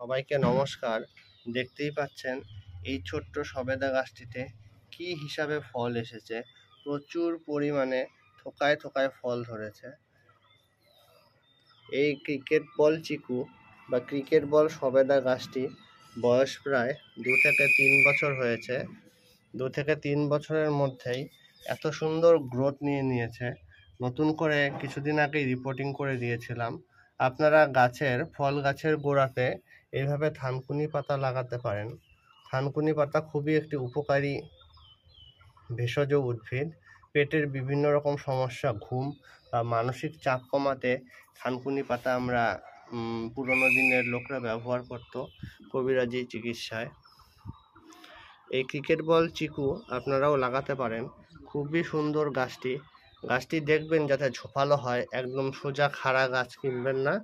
সবাইকে নমস্কার। দেখতেই পাচ্ছেন এই ছোট্ট সবেদা গাছটিতে কি হিসাবে ফল এসেছে। প্রচুর পরিমাণে থোকায় থোকায় ফল ধরেছে। এই ক্রিকেট বল চিকু বা ক্রিকেট বল সবেদা গাছটি বয়স প্রায় 2 থেকে 3 বছর হয়েছে। 2 থেকে 3 বছরের মধ্যেই এত সুন্দর গ্রোথ নিয়েছে। নতুন করে কিছুদিন আগেই রিপোর্টিং করে দিয়েছিলাম। আপনারা ফল গাছের গোড়াতে এইভাবে থানকুনি পাতা লাগাতে পারেন। থানকুনি পাতা খুবই একটি উপকারী ভেষজ উদ্ভিদ। পেটের বিভিন্ন রকম সমস্যা, ঘুম বা মানসিক চাপ কমাতে থানকুনি পাতা আমরা পুরোনো দিনের লোকরা ব্যবহার করত কবিরাজি চিকিৎসায়। এই ক্রিকেট বল চিকু আপনারাও লাগাতে পারেন। খুবই সুন্দর গাছটি দেখবেন যাতে ঝোপালো হয়, একদম সোজা খাড়া গাছ কিনবেন না।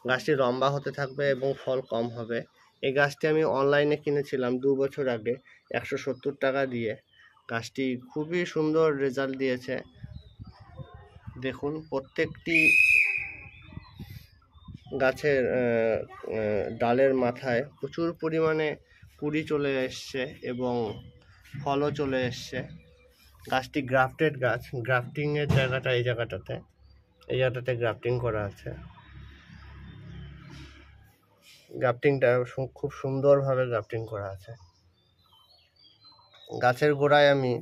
গাছটি লম্বা হতে থাকবে এবং ফল কম হবে। এই গাছটি আমি অনলাইনে কিনেছিলাম 2 বছর আগে 170 টাকা দিয়ে। গাছটি খুবই সুন্দর রেজাল্ট দিয়েছে। দেখুন প্রত্যেকটি গাছের ডালের মাথায় প্রচুর পরিমাণে কুড়ি চলে এসছে এবং ফলও চলে এসছে। গাছটি গ্রাফটেড গাছ। গ্রাফটিংয়ের জায়গাটা এই জায়গাটাতে গ্রাফটিং করা আছে। গ্রাফটিংটা খুব সুন্দরভাবে গ্রাফটিং করা আছে। গাছের গোড়ায় আমি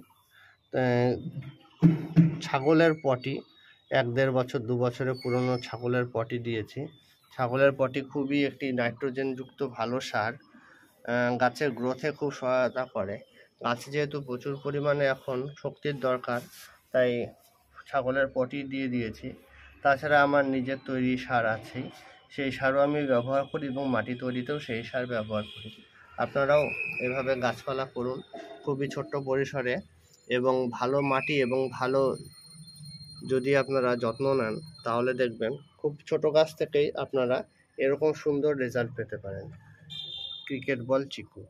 ছাগলের পটি 1-1.5 বছর 2 বছরের পুরনো ছাগলের পটি দিয়েছি। ছাগলের পটি খুবই একটি নাইট্রোজেনযুক্ত ভালো সার, গাছের গ্রোথে খুব সহায়তা করে। গাছে যেহেতু প্রচুর পরিমাণে এখন শক্তির দরকার, তাই ছাগলের পটি দিয়ে দিয়েছি। তাছাড়া আমার নিজের তৈরি সার আছেই, সেই সারও আমি ব্যবহার করি এবং মাটি তৈরিতেও সেই সার ব্যবহার করি। আপনারাও এভাবে গাছপালা করুন খুবই ছোট্ট পরিসরে, এবং ভালো মাটি এবং ভালো যদি আপনারা যত্ন নেন তাহলে দেখবেন খুব ছোট গাছ থেকেই আপনারা এরকম সুন্দর রেজাল্ট পেতে পারেন। ক্রিকেট বল চিকু।